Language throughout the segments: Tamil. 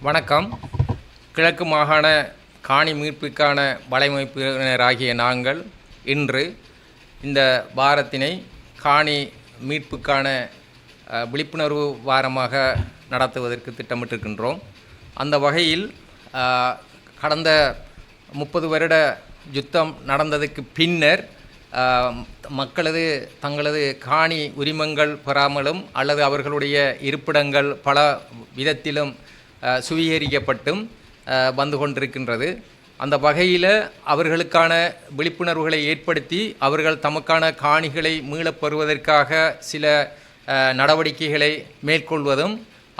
வணக்கம். கிழக்கு மாகாண காணி மீட்புக்கான வலையமைப்பினராகிய நாங்கள் இன்று இந்த வாரத்தினை காணி மீட்புக்கான விழிப்புணர்வு வாரமாக நடத்துவதற்கு திட்டமிட்டிருக்கின்றோம். அந்த வகையில் கடந்த 30 வருட யுத்தம் நடந்ததுக்கு பின்னர் தங்களது காணி உரிமங்கள் பெறாமலும் அல்லது அவர்களுடைய இருப்பிடங்கள் பல விதத்திலும் சுவீகரிக்கப்பட்டும் வந்து கொண்டிருக்கின்றது. அந்த வகையில் அவர்களுக்கான விழிப்புணர்வுகளை ஏற்படுத்தி அவர்கள் தமக்கான காணிகளை மீளப் பெறுவதற்காக சில நடவடிக்கைகளை மேற்கொள்வதும்,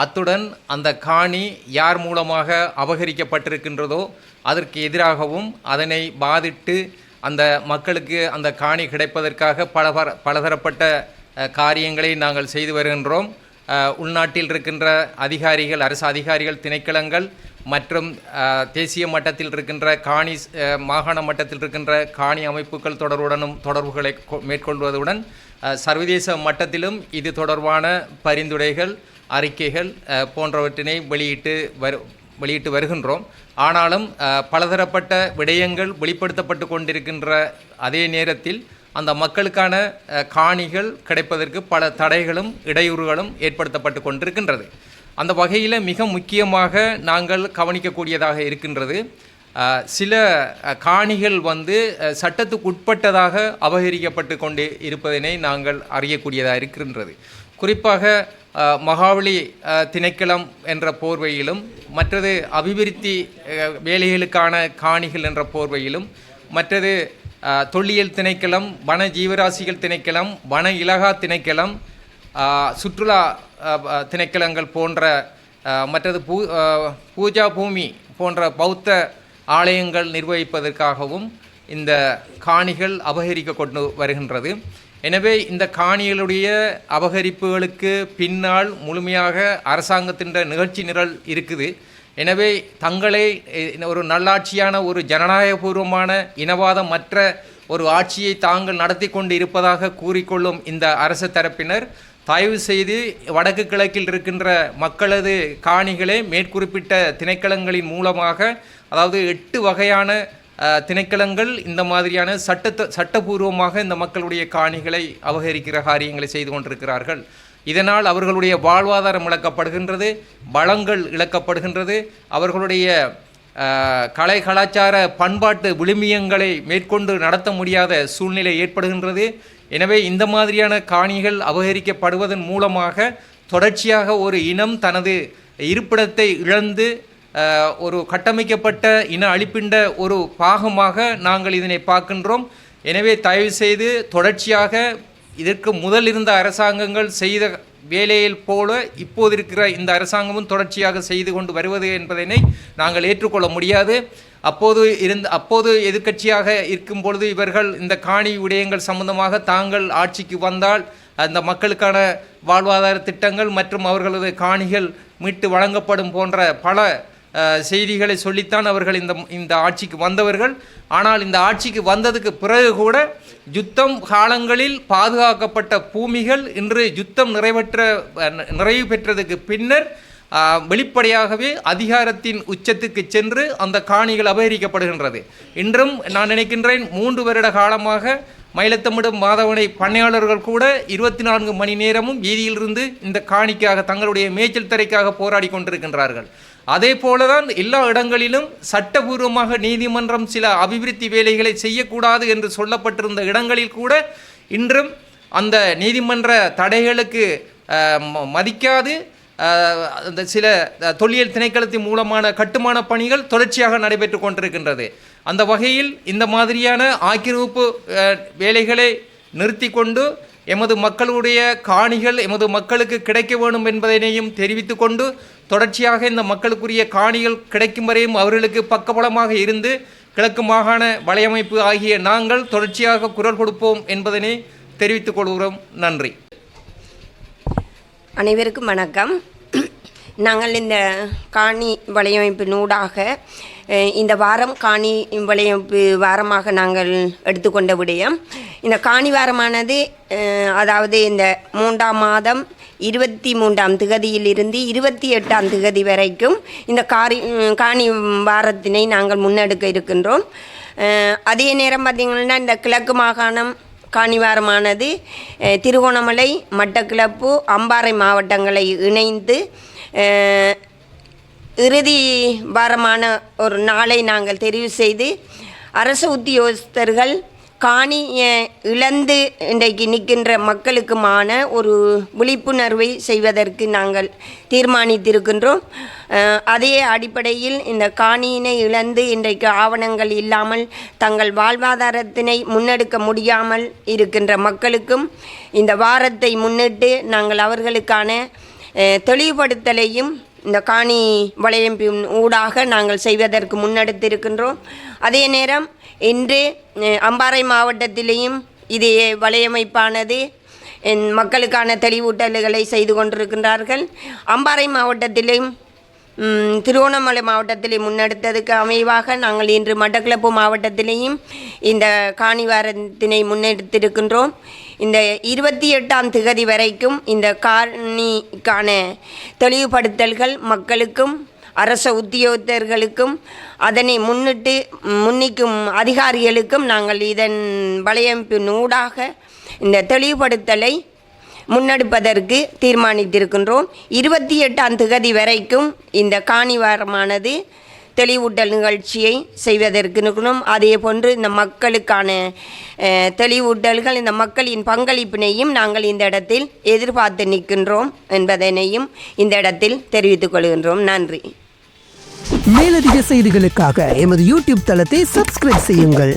அத்துடன் அந்த காணி யார் மூலமாக அபகரிக்கப்பட்டிருக்கின்றதோ அதற்கு எதிராகவும் அதனை பாதிட்டு அந்த மக்களுக்கு அந்த காணி கிடைப்பதற்காக பலதரப்பட்ட காரியங்களை நாங்கள் செய்து வருகின்றோம். உள்நாட்டில் இருக்கின்ற அதிகாரிகள், அரசு அதிகாரிகள், திணைக்களங்கள் மற்றும் தேசிய மட்டத்தில் இருக்கின்ற காணி, மாகாண மட்டத்தில் இருக்கின்ற காணி அமைப்புகள் தொடர்புகளை மேற்கொள்வதுடன் சர்வதேச மட்டத்திலும் இது தொடர்பான பரிந்துரைகள், அறிக்கைகள் போன்றவற்றினை வெளியிட்டு வருகின்றோம். ஆனாலும் பலதரப்பட்ட விடயங்கள் வெளிப்படுத்தப்பட்டு கொண்டிருக்கின்ற அதே நேரத்தில் அந்த மக்களுக்கான காணிகள் கிடைப்பதற்கு பல தடைகளும் இடையூறுகளும் ஏற்படுத்தப்பட்டு கொண்டிருக்கின்றது. அந்த வகையில் மிக முக்கியமாக நாங்கள் கவனிக்கக்கூடியதாக இருக்கின்றது, சில காணிகள் சட்டத்துக்கு உட்பட்டதாக அபகரிக்கப்பட்டு கொண்டு இருப்பதனை நாங்கள் அறியக்கூடியதாக இருக்கின்றது. குறிப்பாக மகாவலி திணைக்களம் என்ற போர்வையிலும், மற்றது அபிவிருத்தி வேலைகளுக்கான காணிகள் என்ற போர்வையிலும், மற்றது தொல்லியல் திணைக்களம், வன ஜீவராசிகள் திணைக்களம், வன இலகா திணைக்களம், சுற்றுலா திணைக்களங்கள் போன்ற, மற்றது பூஜா பூமி போன்ற பௌத்த ஆலயங்கள் நிர்வகிப்பதற்காகவும் இந்த காணிகள் அபகரிக்க கொண்டு வருகின்றது. எனவே இந்த காணிகளுடைய அபகரிப்புகளுக்கு பின்னால் முழுமையாக அரசாங்கத்தின் நிகழ்ச்சி நிரல் இருக்குது. எனவே தங்களை ஒரு நல்லாட்சியான, ஒரு ஜனநாயகபூர்வமான, இனவாதமற்ற ஒரு ஆட்சியை தாங்கள் நடத்தி கொண்டு இருப்பதாக கூறிக்கொள்ளும் இந்த அரசு தரப்பினர் தயவு செய்து வடக்கு கிழக்கில் இருக்கின்ற மக்களது காணிகளை மேற்குறிப்பிட்ட திணைக்களங்களின் மூலமாக, அதாவது 8 வகையான திணைக்களங்கள் இந்த மாதிரியான சட்டபூர்வமாக இந்த மக்களுடைய காணிகளை அபகரிக்கிற காரியங்களை செய்து கொண்டிருக்கிறார்கள். இதனால் அவர்களுடைய வாழ்வாதாரம் இழக்கப்படுகின்றது, வளங்கள் இழக்கப்படுகின்றது, அவர்களுடைய கலை கலாச்சார பண்பாட்டு விழுமியங்களை மேற்கொண்டு நடத்த முடியாத சூழ்நிலை ஏற்படுகின்றது. எனவே இந்த மாதிரியான காணிகள் அபகரிக்கப்படுவதன் மூலமாக தொடர்ச்சியாக ஒரு இனம் தனது இருப்பிடத்தை இழந்து ஒரு கட்டமைக்கப்பட்ட இன அழிப்பின்ற ஒரு பாகமாக நாங்கள் இதனை பார்க்கின்றோம். எனவே தயவு செய்து தொடர்ச்சியாக இதற்கு முதல் இருந்த அரசாங்கங்கள் செய்த வேலையில் போல இப்போது இருக்கிற இந்த அரசாங்கமும் தொடர்ச்சியாக செய்து கொண்டு வருவது என்பதனை நாங்கள் ஏற்றுக்கொள்ள முடியாது. அப்போது எதிர்க்கட்சியாக இருக்கும் பொழுது இவர்கள் இந்த காணி விடயங்கள் சம்பந்தமாக தாங்கள் ஆட்சிக்கு வந்தால் அந்த மக்களுக்கான வாழ்வாதார திட்டங்கள் மற்றும் அவர்களது காணிகள் மீட்டு வழங்கப்படும் போன்ற பல செய்திகளை சொல்லித்தான் அவர்கள் இந்த ஆட்சிக்கு வந்தவர்கள். ஆனால் இந்த ஆட்சிக்கு வந்ததுக்கு பிறகு கூட யுத்தம் காலங்களில் பாதுகாக்கப்பட்ட பூமிகள் இன்று யுத்தம் நிறைவு பெற்றதுக்கு பின்னர் வெளிப்படையாகவே அதிகாரத்தின் உச்சத்துக்கு சென்று அந்த காணிகள் அபகரிக்கப்படுகின்றது. இன்றும் நான் நினைக்கின்றேன் 3 வருட காலமாக மயிலத்தமிடும் மாதவனை பண்ணையாளர்கள் கூட 24 மணி நேரமும் வீதியிலிருந்து இந்த காணிக்காக, தங்களுடைய மேய்ச்சல் தரைக்காக போராடி கொண்டிருக்கின்றார்கள். அதே போலதான் எல்லா இடங்களிலும் சட்டபூர்வமாக நீதிமன்றம் சில அபிவிருத்தி வேலைகளை செய்யக்கூடாது என்று சொல்லப்பட்டிருந்த இடங்களில் கூட இன்றும் அந்த நீதிமன்ற தடைகளுக்கு மதிக்காது அந்த சில தொல்லியல் திணைக்களத்தின் மூலமான கட்டுமான பணிகள் தொடர்ச்சியாக நடைபெற்று கொண்டிருக்கின்றது. அந்த வகையில் இந்த மாதிரியான ஆக்கிரமிப்பு வேலைகளை நிறுத்தி கொண்டு எமது மக்களுடைய காணிகள் எமது மக்களுக்கு கிடைக்க வேண்டும் என்பதனையும் தெரிவித்து கொண்டு, தொடர்ச்சியாக இந்த மக்களுக்குரிய காணிகள் கிடைக்கும் வரையும் அவர்களுக்கு பக்கபலமாக இருந்து கிழக்கு மாகாண வலையமைப்பு ஆகிய நாங்கள் தொடர்ச்சியாக குரல் கொடுப்போம் என்பதனை தெரிவித்துக் கொள்கிறோம். நன்றி. அனைவருக்கும் வணக்கம். நாங்கள் இந்த காணி வலையமைப்பினூடாக இந்த வாரம் காணி வலையமைப்பு வாரமாக நாங்கள் எடுத்துக்கொண்ட விடயம், இந்த காணி வாரமானது அதாவது இந்த 3ஆம் மாதம் 23ஆம் திகதியிலிருந்து 28ஆம் திகதி வரைக்கும் இந்த காணி வாரத்தினை நாங்கள் முன்னெடுக்க இருக்கின்றோம். அதே நேரம் பார்த்திங்கன்னா இந்த கிழக்கு மாகாணம் காணிவாரமானது திருகோணமலை, மட்டக்களப்பு, அம்பாறை மாவட்டங்களை இணைந்து இறுதி வாரமான ஒரு நாளை நாங்கள் தெரிவு செய்து அரசு உத்தியோகஸ்தர்கள் காணி இழந்து இன்றைக்கு நிற்கின்ற மக்களுக்குமான ஒரு விழிப்புணர்வை செய்வதற்கு நாங்கள் தீர்மானித்திருக்கின்றோம். அதே அடிப்படையில் இந்த காணியினை இழந்து இன்றைக்கு ஆவணங்கள் இல்லாமல் தங்கள் வாழ்வாதாரத்தினை முன்னெடுக்க முடியாமல் இருக்கின்ற மக்களுக்கும் இந்த வாரத்தை முன்னிட்டு நாங்கள் அவர்களுக்கான தெளிவுபடுத்தலையும் இந்த காணி வலையமைப்பின் ஊடாக நாங்கள் செய்வதற்கு முன்னெடுத்திருக்கின்றோம். அதே நேரம் இன்று அம்பாறை மாவட்டத்திலேயும் இதே வலையமைப்பானது மக்களுக்கான தெளிவூட்டல்களை செய்து கொண்டிருக்கின்றார்கள். அம்பாறை மாவட்டத்திலேயும் திருவண்ணாமலை மாவட்டத்திலே முன்னெடுத்ததுக்கு அமைவாக நாங்கள் இன்று மட்டக்களப்பு மாவட்டத்திலேயும் இந்த காணி வாரத்தினை முன்னெடுத்திருக்கின்றோம். இந்த 28ஆம் திகதி வரைக்கும் இந்த காணிக்கான தெளிவுபடுத்தல்கள் மக்களுக்கும் அரச உத்தியோகத்தர்களுக்கும் அதனை முன்னிக்கும் அதிகாரிகளுக்கும் நாங்கள் இதன் வலையமைப்பின் ஊடாக இந்த தெளிவுபடுத்தலை முன்னெடுப்பதற்கு தீர்மானித்திருக்கின்றோம். 28ஆம் திகதி வரைக்கும் இந்த காணி வாரமானது தெளிவூட்டல் நிகழ்ச்சியை செய்வதற்கு இருக்கணும். அதே போன்று இந்த மக்களுக்கான தெளிவூட்டல்கள், இந்த மக்களின் பங்களிப்பினையும் நாங்கள் இந்த இடத்தில் எதிர்பார்த்து நிற்கின்றோம் என்பதனையும் இந்த இடத்தில் தெரிவித்துக் கொள்கின்றோம். நன்றி. மேலதிக செய்திகளுக்காக எமது யூடியூப் தளத்தை சப்ஸ்கிரைப் செய்யுங்கள்.